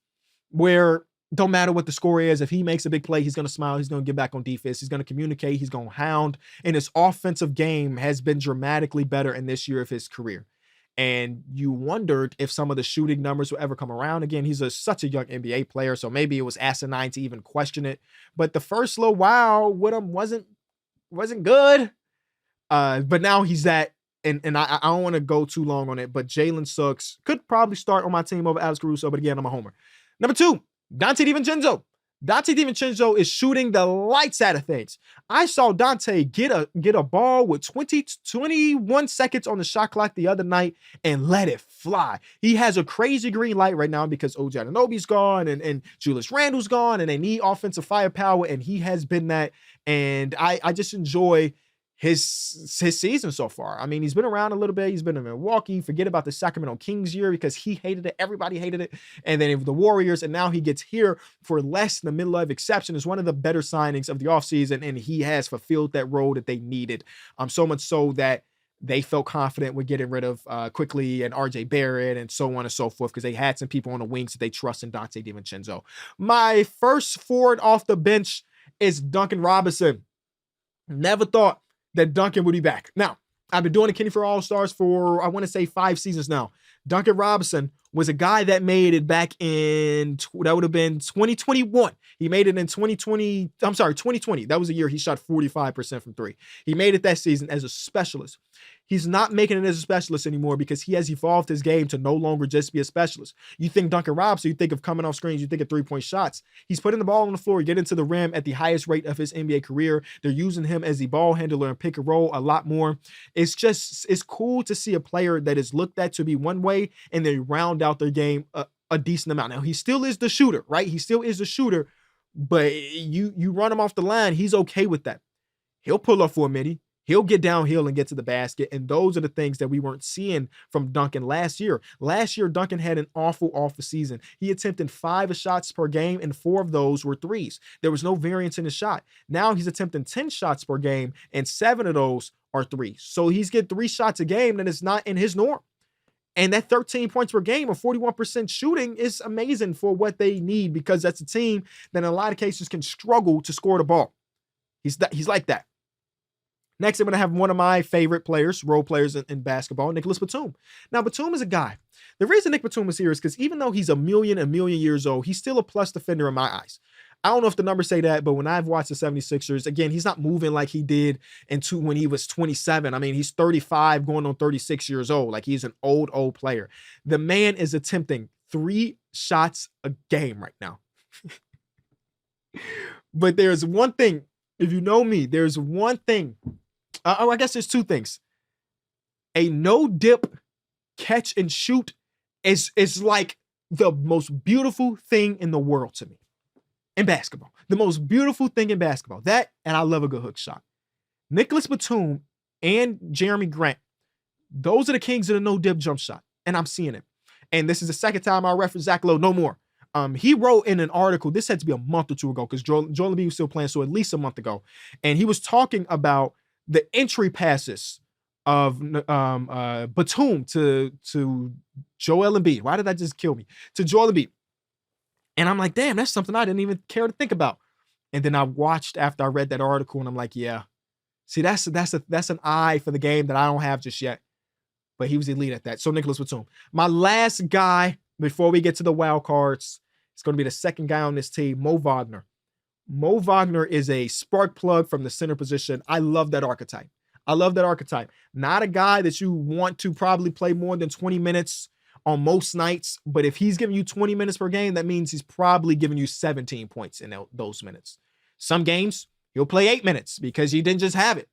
where don't matter what the score is. If he makes a big play, he's going to smile. He's going to get back on defense. He's going to communicate. He's going to hound. And his offensive game has been dramatically better in this year of his career. And you wondered if some of the shooting numbers will ever come around. Again, he's such a young NBA player, so maybe it was asinine to even question it. But the first little while with him wasn't good. But now he's that. And I don't want to go too long on it, but Jalen Suggs could probably start on my team over Alex Caruso. But again, I'm a homer. Number 2. Dante DiVincenzo. Dante DiVincenzo is shooting the lights out of things. I saw Dante get a ball with 21 seconds on the shot clock the other night and let it fly. He has a crazy green light right now because OG Anunoby's gone and Julius Randle's gone and they need offensive firepower, and he has been that. And I just enjoy his season so far. I mean, he's been around a little bit. He's been in Milwaukee. Forget about the Sacramento Kings year because he hated it. Everybody hated it. And then the Warriors, and now he gets here for less than the midlife exception. Is one of the better signings of the offseason, and he has fulfilled that role that they needed. So much so that they felt confident with getting rid of Quickly and RJ Barrett and so on and so forth, because they had some people on the wings that they trust in Dante DiVincenzo. My first forward off the bench is Duncan Robinson. Never thought that Duncan would be back. Now, I've been doing the Kenny for All-Stars for, I want to say, 5 seasons now. Duncan Robinson was a guy that made it back in, that would have been 2021. He made it in 2020. That was the year he shot 45% from 3. He made it that season as a specialist. He's not making it as a specialist anymore because he has evolved his game to no longer just be a specialist. You think Duncan Robinson, you think of coming off screens, you think of 3-point shots. He's putting the ball on the floor, getting to the rim at the highest rate of his NBA career. They're using him as the ball handler and pick and roll a lot more. It's cool to see a player that is looked at to be one way and they round out their game a decent amount. Now, he still is the shooter, right? He still is the shooter, but you run him off the line, he's okay with that. He'll pull up for a minute. He'll get downhill and get to the basket. And those are the things that we weren't seeing from Duncan last year. Last year, Duncan had an awful season. He attempted 5 shots per game, and 4 of those were threes. There was no variance in his shot. Now he's attempting 10 shots per game, and 7 of those are threes. So he's getting 3 shots a game, and it's not in his norm. And that 13 points per game or 41% shooting is amazing for what they need, because that's a team that in a lot of cases can struggle to score the ball. He's like that. Next, I'm going to have one of my favorite players, role players in basketball, Nicholas Batum. Now, Batum is a guy. The reason Nick Batum is here is because even though he's a million years old, he's still a plus defender in my eyes. I don't know if the numbers say that, but when I've watched the 76ers, again, he's not moving like he did when he was 27. I mean, he's 35 going on 36 years old. Like, he's an old player. The man is attempting 3 shots a game right now. But there's one thing, if you know me, there's one thing. I guess there's 2 things. A no-dip catch and shoot is like the most beautiful thing in the world to me in basketball. The most beautiful thing in basketball. That, and I love a good hook shot. Nicholas Batum and Jeremy Grant, those are the kings of the no-dip jump shot, and I'm seeing it. And this is the second time I reference Zach Lowe, no more. He wrote in an article, this had to be a month or 2 ago because Joel Embiid was still playing, so at least a month ago. And he was talking about the entry passes of Batum to Joel Embiid. Why did that just kill me? To Joel Embiid. And I'm like, damn, that's something I didn't even care to think about. And then I watched after I read that article, and I'm like, yeah. See, that's an eye for the game that I don't have just yet. But he was elite at that. So Nicholas Batum. My last guy before we get to the wild cards, it's going to be the second guy on this team, Mo Wagner. Mo Wagner is a spark plug from the center position. I love that archetype. Not a guy that you want to probably play more than 20 minutes on most nights, but if he's giving you 20 minutes per game, that means he's probably giving you 17 points in those minutes. Some games, he'll play 8 minutes because he didn't just have it.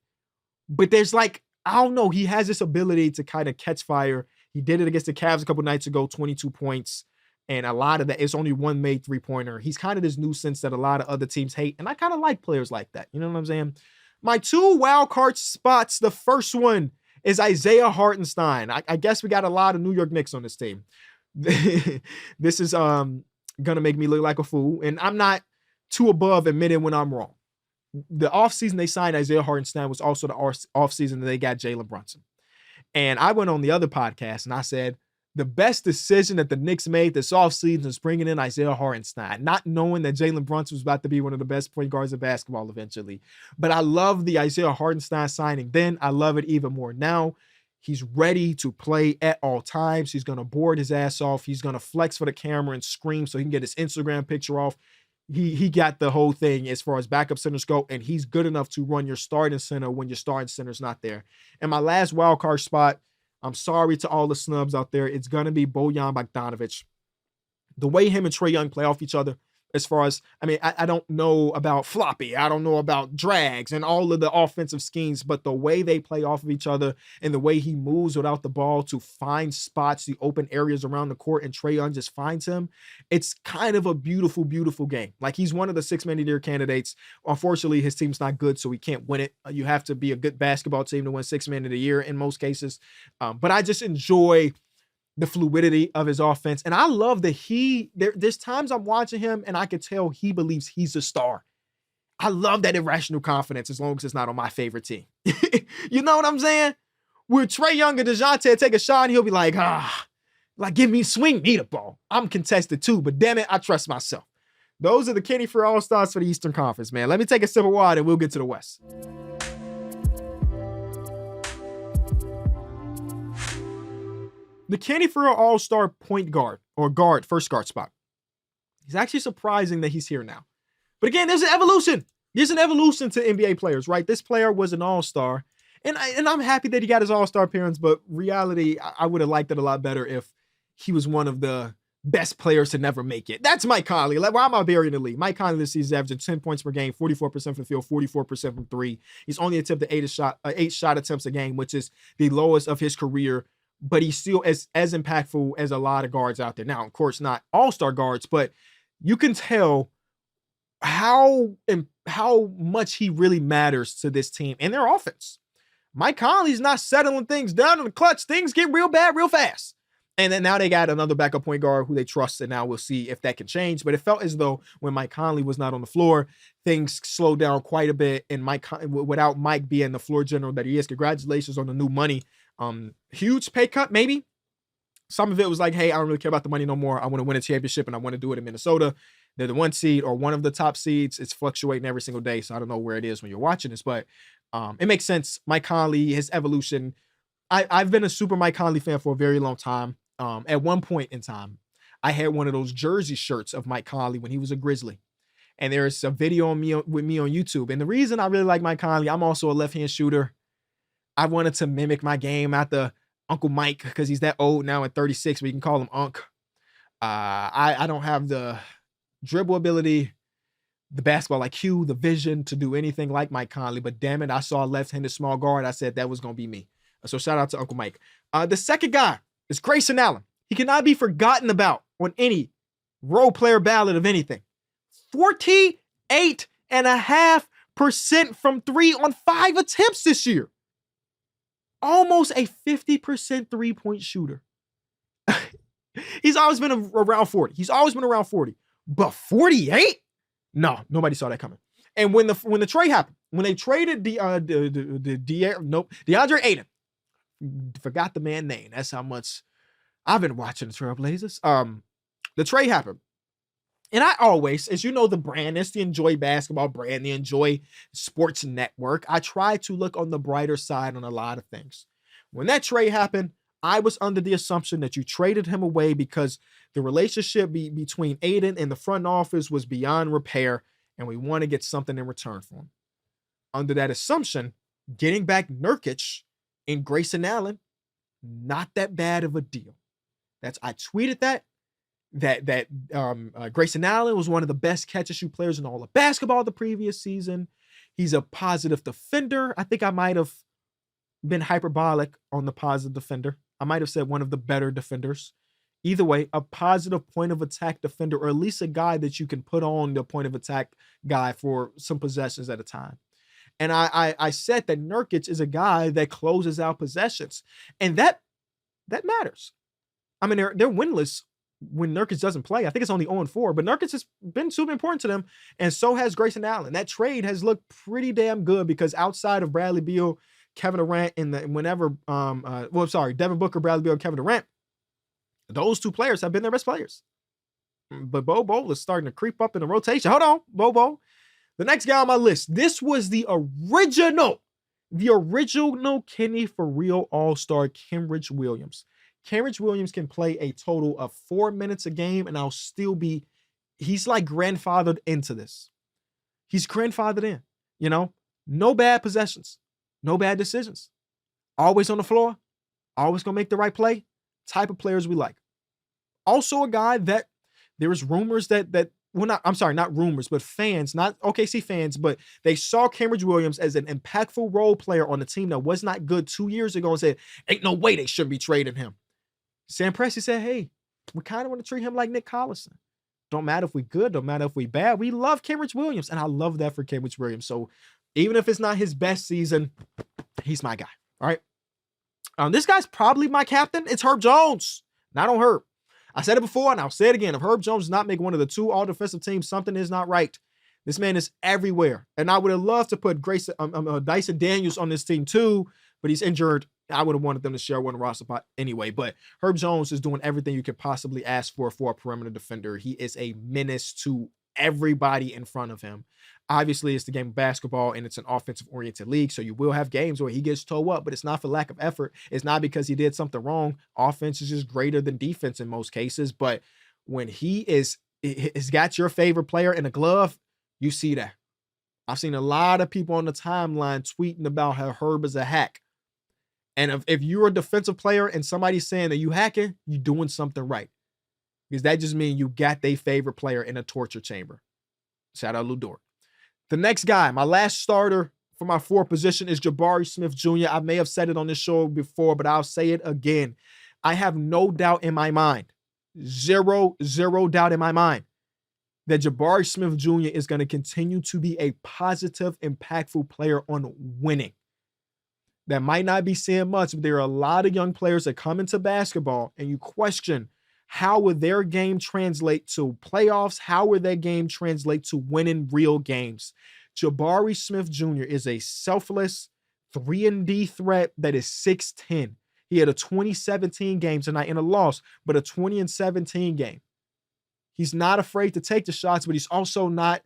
But there's like, I don't know, he has this ability to kind of catch fire. He did it against the Cavs a couple nights ago, 22 points. And a lot of that, it's only one made 3-pointer. He's kind of this nuisance that a lot of other teams hate. And I kind of like players like that. You know what I'm saying? My 2 wild card spots, the first one is Isaiah Hartenstein. I guess we got a lot of New York Knicks on this team. This is going to make me look like a fool. And I'm not too above admitting when I'm wrong. The offseason they signed Isaiah Hartenstein was also the offseason that they got Jalen Brunson. And I went on the other podcast and I said, the best decision that the Knicks made this offseason is bringing in Isaiah Hartenstein, not knowing that Jalen Brunson was about to be one of the best point guards of basketball eventually. But I love the Isaiah Hartenstein signing then. I love it even more now. He's ready to play at all times. He's going to board his ass off. He's going to flex for the camera and scream so he can get his Instagram picture off. He got the whole thing as far as backup centers go, and he's good enough to run your starting center when your starting center's not there. And my last wild card spot, I'm sorry to all the snubs out there. It's going to be Bojan Bogdanovic. The way him and Trae Young play off each other, as far as, I don't know about floppy. I don't know about drags and all of the offensive schemes, but the way they play off of each other and the way he moves without the ball to find spots, the open areas around the court, and Trae Young just finds him, it's kind of a beautiful, beautiful game. Like, he's one of the 6 Man of the Year candidates. Unfortunately, his team's not good, so he can't win it. You have to be a good basketball team to win 6 Man of the Year in most cases. But I just enjoy the fluidity of his offense. And I love that there's times I'm watching him and I can tell he believes he's a star. I love that irrational confidence as long as it's not on my favorite team. You know what I'm saying? Where Trae Young and DeJounte take a shot and he'll be like, swing me the ball. I'm contested too, but damn it, I trust myself. Those are the Kenny for All-Stars for the Eastern Conference, man. Let me take a sip of water and we'll get to the West. The Kenny Farrell All-Star point guard or first guard spot. He's actually surprising that he's here now. But again, there's an evolution. There's an evolution to NBA players, right? This player was an All-Star. And I'm happy that he got his All-Star appearance, but reality, I would have liked it a lot better if he was one of the best players to never make it. That's Mike Conley. Like, why am I burying the league? Mike Conley this season averaging 10 points per game, 44% from the field, 44% from 3. He's only attempted 8 shot attempts a game, which is the lowest of his career. But he's still as impactful as a lot of guards out there. Now, of course, not all-star guards, but you can tell how much he really matters to this team and their offense. Mike Conley's not settling things down in the clutch. Things get real bad real fast. And then now they got another backup point guard who they trust, and now we'll see if that can change. But it felt as though when Mike Conley was not on the floor, things slowed down quite a bit. And without Mike being the floor general that he is, congratulations on the new money. Huge pay cut, maybe. Some of it was like, hey, I don't really care about the money no more. I want to win a championship and I want to do it in Minnesota. They're the 1 seed or one of the top seeds. It's fluctuating every single day. So I don't know where it is when you're watching this, but It makes sense. Mike Conley, his evolution. I've been a super Mike Conley fan for a very long time. At one point in time, I had one of those jersey shirts of Mike Conley when he was a Grizzly. And there's a video with me on YouTube. And the reason I really like Mike Conley, I'm also a left-hand shooter. I wanted to mimic my game after Uncle Mike because he's that old now at 36. We can call him Unc. I don't have the dribble ability, the basketball IQ, the vision to do anything like Mike Conley. But damn it, I saw a left-handed small guard. I said that was going to be me. So shout out to Uncle Mike. The second guy is Grayson Allen. He cannot be forgotten about on any role player ballot of anything. 48.5% from 3 on 5 attempts this year. Almost a 50% 3-point shooter. He's always been around 40. He's always been around 40. But 48? No, nobody saw that coming. And when the trade happened, when they traded DeAndre Ayton, forgot the man name. That's how much I've been watching the Trailblazers. The trade happened. And I always, as you know, the brand, it's the Enjoy Basketball brand, the Enjoy Sports Network. I try to look on the brighter side on a lot of things. When that trade happened, I was under the assumption that you traded him away because the relationship between Aiden and the front office was beyond repair, and we want to get something in return for him. Under that assumption, getting back Nurkic and Grayson Allen, not that bad of a deal. I tweeted that Grayson Allen was one of the best catch-and-shoot players in all of basketball the previous season. He's a positive defender. I think I might have been hyperbolic on the positive defender. I might have said one of the better defenders. Either way, a positive point of attack defender, or at least a guy that you can put on the point of attack guy for some possessions at a time. And I said that Nurkic is a guy that closes out possessions. And that matters. I mean, they're winless when Nurkic doesn't play. I think it's only 0-4, but Nurkic has been super important to them, and so has Grayson Allen. That trade has looked pretty damn good because outside of Bradley Beal, Kevin Durant, and Devin Booker, Bradley Beal, and Kevin Durant, those two players have been their best players. But Bobo is starting to creep up in the rotation. Hold on, Bobo. The next guy on my list, this was the original Kenny for real all-star, Kenrich Williams. Kenrich Williams can play a total of 4 minutes a game, and he's like grandfathered into this. He's grandfathered in, no bad possessions, no bad decisions. Always on the floor, always going to make the right play. Type of players we like. Also a guy that there is rumors not rumors, but fans, not OKC fans, but they saw Kenrich Williams as an impactful role player on a team that was not good 2 years ago and said, ain't no way they shouldn't be trading him. Sam Presti said, hey, we kind of want to treat him like Nick Collison. Don't matter if we good, don't matter if we bad. We love Kenrich Williams, and I love that for Kenrich Williams. So even if it's not his best season, he's my guy. All right. This guy's probably my captain. It's Herb Jones. Not on Herb. I said it before, and I'll say it again. If Herb Jones does not make one of the 2 all-defensive teams, something is not right. This man is everywhere. And I would have loved to put Dyson Daniels on this team too, but he's injured. I would have wanted them to share one roster spot anyway. But Herb Jones is doing everything you could possibly ask for a perimeter defender. He is a menace to everybody in front of him. Obviously, it's the game of basketball, and it's an offensive-oriented league, so you will have games where he gets toe up, but it's not for lack of effort. It's not because he did something wrong. Offense is just greater than defense in most cases, but when he's got your favorite player in a glove, you see that. I've seen a lot of people on the timeline tweeting about how Herb is a hack. And if you're a defensive player and somebody's saying that you hacking, you're doing something right. Because that just means you got their favorite player in a torture chamber. Shout out Lou Dort. The next guy, my last starter for my 4th position is Jabari Smith Jr. I may have said it on this show before, but I'll say it again. I have no doubt in my mind, zero doubt in my mind, that Jabari Smith Jr. is going to continue to be a positive, impactful player on winning. That might not be saying much, but there are a lot of young players that come into basketball and you question, how would their game translate to playoffs? How would their game translate to winning real games? Jabari Smith Jr. is a selfless 3-and-D threat that is 6'10". He had a 2017 game tonight in a loss, but a 20-and-17 game. He's not afraid to take the shots, but he's also not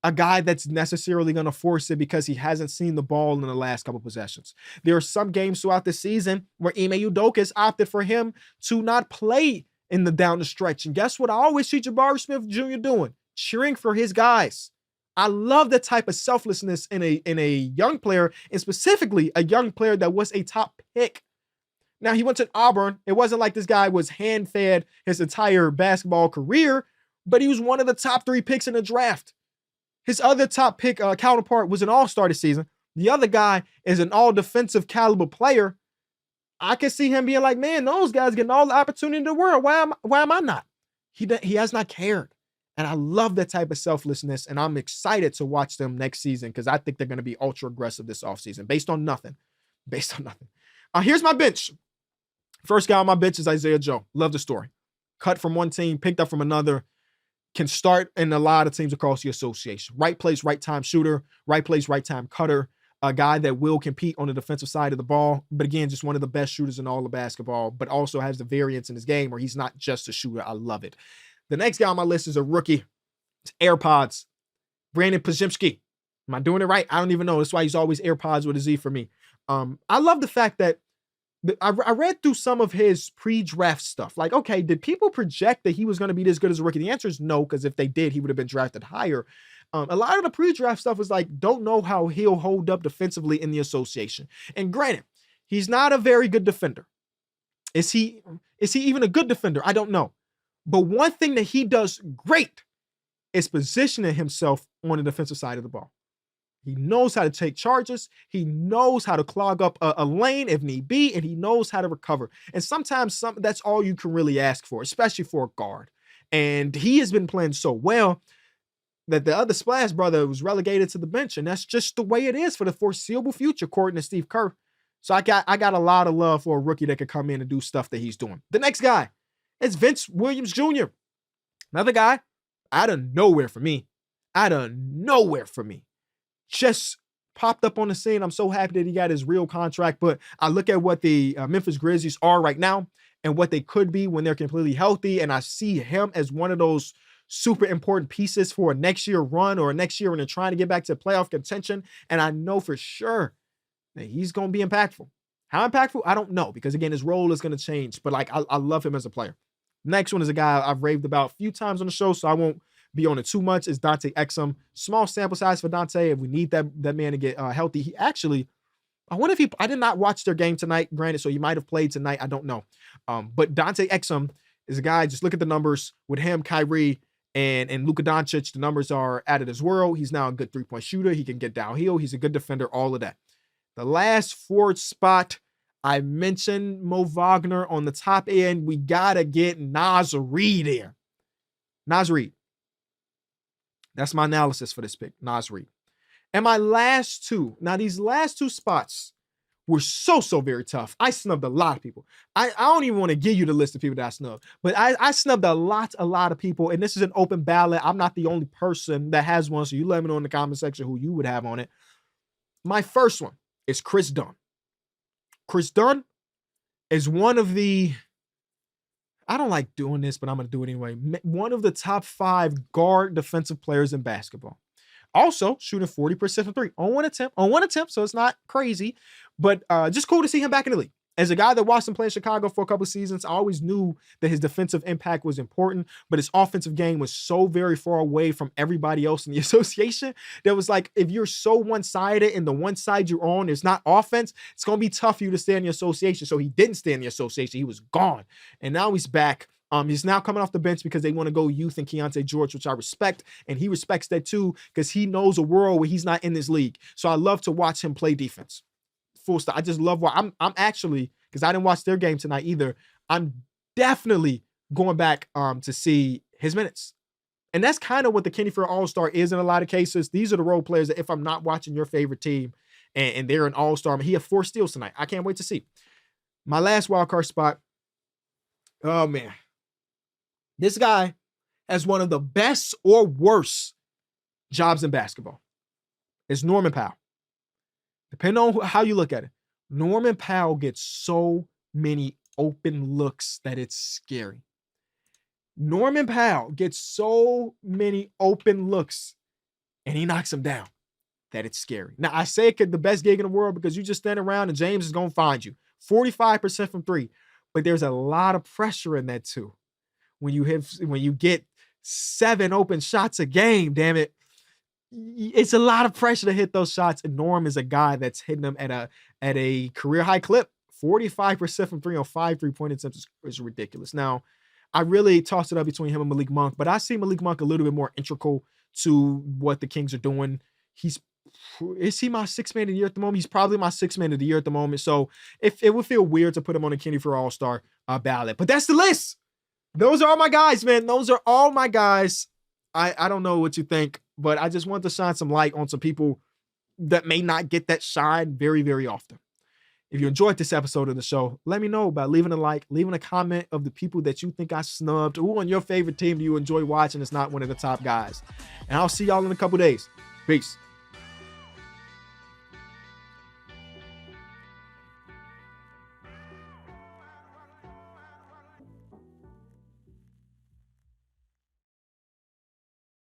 a guy that's necessarily going to force it because he hasn't seen the ball in the last couple possessions. There are some games throughout the season where Ime Udoka opted for him to not play in the down the stretch. And guess what? I always see Jabari Smith Jr. doing, cheering for his guys. I love that type of selflessness in a young player, and specifically a young player that was a top pick. Now, he went to Auburn. It wasn't like this guy was hand-fed his entire basketball career, but he was one of the top 3 picks in the draft. His other top pick counterpart was an all-star this season. The other guy is an all-defensive caliber player. I can see him being like, man, those guys getting all the opportunity in the world. Why am I not? He has not cared. And I love that type of selflessness, and I'm excited to watch them next season because I think they're going to be ultra aggressive this offseason based on nothing. Here's my bench. First guy on my bench is Isaiah Joe. Love the story. Cut from one team, picked up from another. Can start in a lot of teams across the association. Right place, right time shooter. Right place, right time cutter. A guy that will compete on the defensive side of the ball. But again, just one of the best shooters in all of basketball, but also has the variance in his game where he's not just a shooter. I love it. The next guy on my list is a rookie. It's AirPods. Brandon Podziemski. Am I doing it right? I don't even know. That's why he's always AirPods with a Z for me. I love the fact that I read through some of his pre-draft stuff. Like, okay, did people project that he was going to be this good as a rookie? The answer is no, because if they did, he would have been drafted higher. A lot of the pre-draft stuff was like, don't know how he'll hold up defensively in the association. And granted, he's not a very good defender. Is he even a good defender? I don't know. But one thing that he does great is positioning himself on the defensive side of the ball. He knows how to take charges. He knows how to clog up a lane if need be, and he knows how to recover. And sometimes that's all you can really ask for, especially for a guard. And he has been playing so well that the other Splash brother was relegated to the bench, and that's just the way it is for the foreseeable future, according to Steve Kerr. So I got a lot of love for a rookie that could come in and do stuff that he's doing. The next guy is Vince Williams Jr. Another guy out of nowhere for me. Just popped up on the scene. I'm so happy that he got his real contract, but I look at what the Memphis Grizzlies are right now and what they could be when they're completely healthy, and I see him as one of those super important pieces for a next year run or a next year when they're trying to get back to playoff contention, and I know for sure that he's going to be impactful. How impactful? I don't know, because again, his role is going to change, but like I love him as a player. Next one is a guy I've raved about a few times on the show, so I won't be on it too much, is Dante Exum. Small sample size for Dante. If we need that man to get healthy, he actually, I wonder if I did not watch their game tonight, granted, so he might have played tonight. I don't know. But Dante Exum is a guy, just look at the numbers with him, Kyrie, and Luka Doncic. The numbers are out of this world. He's now a good three-point shooter. He can get downhill. He's a good defender, all of that. The last forward spot, I mentioned Mo Wagner on the top end. We got to get Naz Reid there. Naz Reid. That's my analysis for this pick, Naz Reid. And my last two, now these last two spots were so very tough. I snubbed a lot of people. I don't even want to give you the list of people that I snubbed, but I snubbed a lot of people, and this is an open ballot. I'm not the only person that has one, so you let me know in the comment section who you would have on it. My first one is Chris Dunn. Chris Dunn is one of the, I don't like doing this, but I'm going to do it anyway, one of the top 5 guard defensive players in basketball. Also, shooting 40% from three on one attempt, so it's not crazy, but just cool to see him back in the league. As a guy that watched him play in Chicago for a couple of seasons, I always knew that his defensive impact was important, but his offensive game was so very far away from everybody else in the association that was like, if you're so one-sided and the one side you're on is not offense, it's going to be tough for you to stay in the association. So he didn't stay in the association. He was gone. And now he's back. He's now coming off the bench because they want to go youth and Keontae George, which I respect. And he respects that too, because he knows a world where he's not in this league. So I love to watch him play defense. Full stop. I just love what I'm actually, because I didn't watch their game tonight either. I'm definitely going back to see his minutes. And that's kind of what the Kenny Fair All-Star is in a lot of cases. These are the role players that if I'm not watching your favorite team and they're an All-Star, I mean, he had 4 steals tonight. I can't wait to see. My last wildcard spot. Oh, man. This guy has one of the best or worst jobs in basketball. It's Norman Powell. Depending on how you look at it, Norman Powell gets so many open looks that it's scary. Norman Powell gets so many open looks, and he knocks him down, that it's scary. Now, I say it could the best gig in the world because you just stand around and James is going to find you. 45% from three. But there's a lot of pressure in that too. When you get 7 open shots a game, damn it, it's a lot of pressure to hit those shots. And Norm is a guy that's hitting them at a career high clip. 45% from three on 5 3-point attempts is ridiculous. Now, I really tossed it up between him and Malik Monk, but I see Malik Monk a little bit more integral to what the Kings are doing. Is he my 6th man of the year at the moment? He's probably my 6th man of the year at the moment. So if it would feel weird to put him on a Kenny for All-Star ballot. But that's the list. Those are all my guys, man. Those are all my guys. I don't know what you think, but I just want to shine some light on some people that may not get that shine very, very often. If you enjoyed this episode of the show, let me know by leaving a like, leaving a comment of the people that you think I snubbed. Who on your favorite team do you enjoy watching is not one of the top guys? And I'll see y'all in a couple days. Peace.